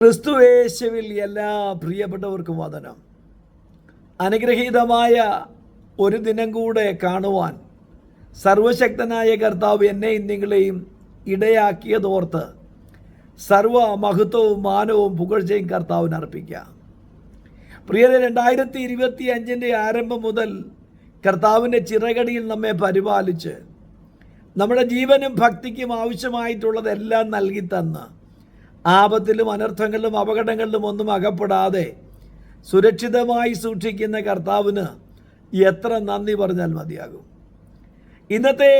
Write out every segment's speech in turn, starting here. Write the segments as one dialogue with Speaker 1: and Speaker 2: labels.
Speaker 1: ക്രിസ്തുയേശുവിൽ എല്ലാ പ്രിയപ്പെട്ടവർക്കും വന്ദനം. അനുഗ്രഹീതമായ ഒരു ദിനം കൂടെ കാണുവാൻ സർവശക്തനായ കർത്താവ് എന്നെയും നിങ്ങളെയും ഇടയാക്കിയതോർത്ത് സർവ മഹത്വവും മാനവും പുകഴ്ചയും കർത്താവിന് അർപ്പിക്കാം. പ്രിയരെ, 2025 ആരംഭം മുതൽ കർത്താവിൻ്റെ ചിറകടിയിൽ നമ്മെ പരിപാലിച്ച് നമ്മുടെ ജീവനും ഭക്തിക്കും ആവശ്യമായിട്ടുള്ളതെല്ലാം നൽകി തന്ന് ആപത്തിലും അനർത്ഥങ്ങളിലും അപകടങ്ങളിലും ഒന്നും അകപ്പെടാതെ സുരക്ഷിതമായി സൂക്ഷിക്കുന്ന കർത്താവിന് എത്ര നന്ദി പറഞ്ഞാൽ മതിയാകും. ഇന്നത്തെ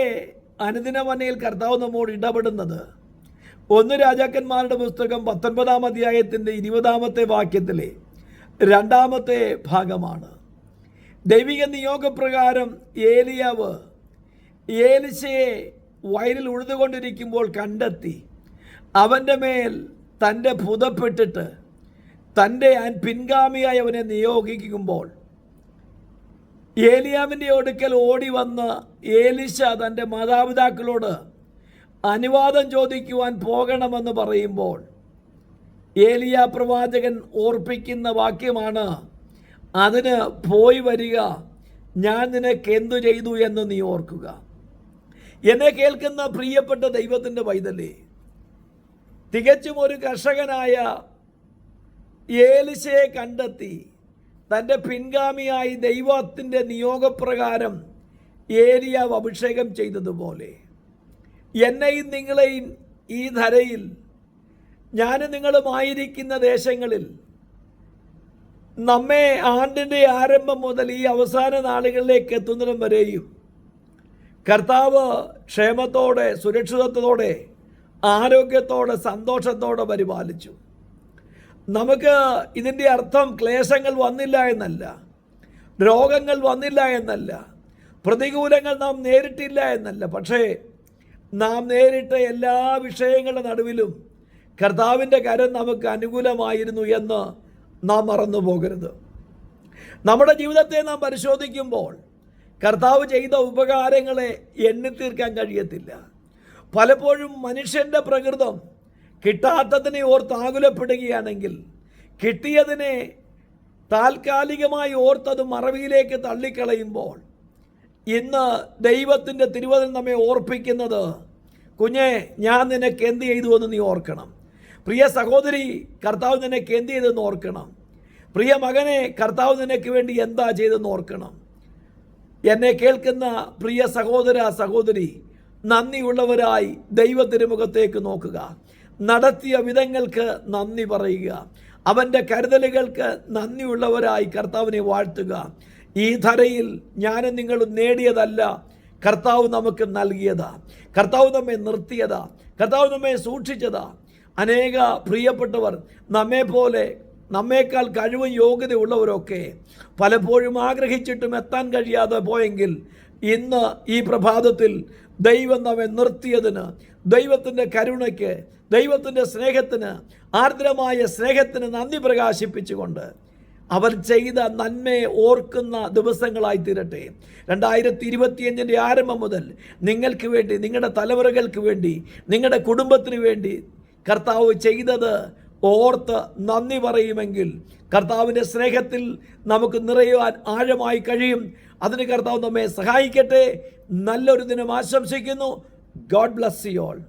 Speaker 1: അനുദിനമനയിൽ കർത്താവ് നമ്മോട് ഇടപെടുന്നത് 1 രാജാക്കന്മാരുടെ പുസ്തകം 19 അധ്യായത്തിൻ്റെ 20 വാക്യത്തിലെ 2 ഭാഗമാണ്. ദൈവിക നിയോഗപ്രകാരം ഏലിയാവ് ഏലിശയെ വയലിൽ ഉഴുതുകൊണ്ടിരിക്കുമ്പോൾ കണ്ടെത്തി അവൻ്റെ മേൽ തൻ്റെ പുതപ്പെട്ടിട്ട് തൻ്റെ പിൻഗാമിയായി അവനെ നിയോഗിക്കുമ്പോൾ ഏലിയാവിൻ്റെ അടുക്കൽ ഓടി വന്ന് ഏലിശ തൻ്റെ മാതാപിതാക്കളോട് അനുവാദം ചോദിക്കുവാൻ പോകണമെന്ന് പറയുമ്പോൾ ഏലിയ പ്രവാചകൻ ഓർപ്പിക്കുന്ന വാക്യമാണ്, അതിന് പോയി വരിക, ഞാൻ നിനക്ക് എന്തു ചെയ്തു എന്ന് നീ ഓർക്കുക. എന്നെ കേൾക്കുന്ന പ്രിയപ്പെട്ട ദൈവത്തിൻ്റെ പൈതലേ, തികച്ചും ഒരു കർഷകനായ ഏലിശയെ കണ്ടെത്തി തൻ്റെ പിൻഗാമിയായി ദൈവത്തിൻ്റെ നിയോഗപ്രകാരം ഏലിയാവ് അഭിഷേകം ചെയ്തതുപോലെ എന്നെയും നിങ്ങളെയും ഈ ധരയിൽ ഞാനും നിങ്ങളുമായിരിക്കുന്ന ദേശങ്ങളിൽ നമ്മെ ആണ്ടിൻ്റെ ആരംഭം മുതൽ ഈ അവസാന നാളുകളിലേക്ക് എത്തുന്നിടം വരെയും കർത്താവ് ക്ഷേമത്തോടെ, സുരക്ഷിതത്വത്തോടെ, ആരോഗ്യത്തോടെ, സന്തോഷത്തോടെ പരിപാലിച്ചു. നമുക്ക് ഇതിൻ്റെ അർത്ഥം ക്ലേശങ്ങൾ വന്നില്ല എന്നല്ല, രോഗങ്ങൾ വന്നില്ല എന്നല്ല, പ്രതികൂലങ്ങൾ നാം നേരിട്ടില്ല എന്നല്ല. പക്ഷേ നാം നേരിട്ട എല്ലാ വിഷയങ്ങളുടെ നടുവിലും കർത്താവിൻ്റെ കരം നമുക്ക് അനുകൂലമായിരുന്നു എന്ന് നാം മറന്നു പോകരുത്. നമ്മുടെ ജീവിതത്തെ നാം പരിശോധിക്കുമ്പോൾ കർത്താവ് ചെയ്ത ഉപകാരങ്ങളെ എണ്ണിത്തീർക്കാൻ കഴിയത്തില്ല. പലപ്പോഴും മനുഷ്യൻ്റെ പ്രകൃതം കിട്ടാത്തതിനെ ഓർത്ത് ആകുലപ്പെടുകയാണെങ്കിൽ കിട്ടിയതിനെ താൽക്കാലികമായി ഓർത്തത് മറവിയിലേക്ക് തള്ളിക്കളയുമ്പോൾ ഇന്ന് ദൈവത്തിൻ്റെ തിരുവചനം നമ്മെ ഓർപ്പിക്കുന്നത്, കുഞ്ഞെ, ഞാൻ നിനക്ക് എന്ത് ചെയ്തു എന്ന് നീ ഓർക്കണം. പ്രിയ സഹോദരി, കർത്താവ് നിനക്ക് എന്ത് ചെയ്തെന്ന് ഓർക്കണം. പ്രിയ മകനെ, കർത്താവ് നിനക്ക് വേണ്ടി എന്താ ചെയ്തെന്ന് ഓർക്കണം. എന്നെ കേൾക്കുന്ന പ്രിയ സഹോദര സഹോദരി, നന്ദിയുള്ളവരായി ദൈവത്തിരുമുഖത്തേക്ക് നോക്കുക. നടത്തിയ വിധങ്ങൾക്ക് നന്ദി പറയുക. അവൻ്റെ കരുതലുകൾക്ക് നന്ദിയുള്ളവരായി കർത്താവിനെ വാഴ്ത്തുക. ഈ ധരയിൽ ഞാനും നിങ്ങളും നേടിയതല്ല, കർത്താവ് നമുക്ക് നൽകിയതാ. കർത്താവ് നമ്മെ നിർത്തിയതാ. കർത്താവ് നമ്മെ സൂക്ഷിച്ചതാ. അനേക പ്രിയപ്പെട്ടവർ നമ്മേക്കാൾ കഴിവും യോഗ്യതയുള്ളവരൊക്കെ പലപ്പോഴും ആഗ്രഹിച്ചിട്ടും എത്താൻ കഴിയാതെ പോയെങ്കിൽ ഇന്ന് ഈ പ്രഭാതത്തിൽ ദൈവം നമ്മെ നിർത്തിയതിന്, ദൈവത്തിൻ്റെ കരുണയ്ക്ക്, ദൈവത്തിൻ്റെ സ്നേഹത്തിന്, ആർദ്രമായ സ്നേഹത്തിന് നന്ദി പ്രകാശിപ്പിച്ചുകൊണ്ട് അവർ ചെയ്ത നന്മയെ ഓർക്കുന്ന ദിവസങ്ങളായി തീരട്ടെ. 2025 ആരംഭം മുതൽ നിങ്ങൾക്ക് വേണ്ടി, നിങ്ങളുടെ തലമുറകൾക്ക് വേണ്ടി, നിങ്ങളുടെ കുടുംബത്തിന് വേണ്ടി കർത്താവ് ചെയ്തത് ഓർത്ത് നന്ദി പറയുമെങ്കിൽ കർത്താവിൻ്റെ സ്നേഹത്തിൽ നമുക്ക് നിറയുവാൻ ആഴമായി കഴിയും. അതിന് കർത്താവ് നമ്മെ സഹായിക്കട്ടെ. നല്ലൊരു ദിനം ആശംസിക്കുന്നു. God bless you all.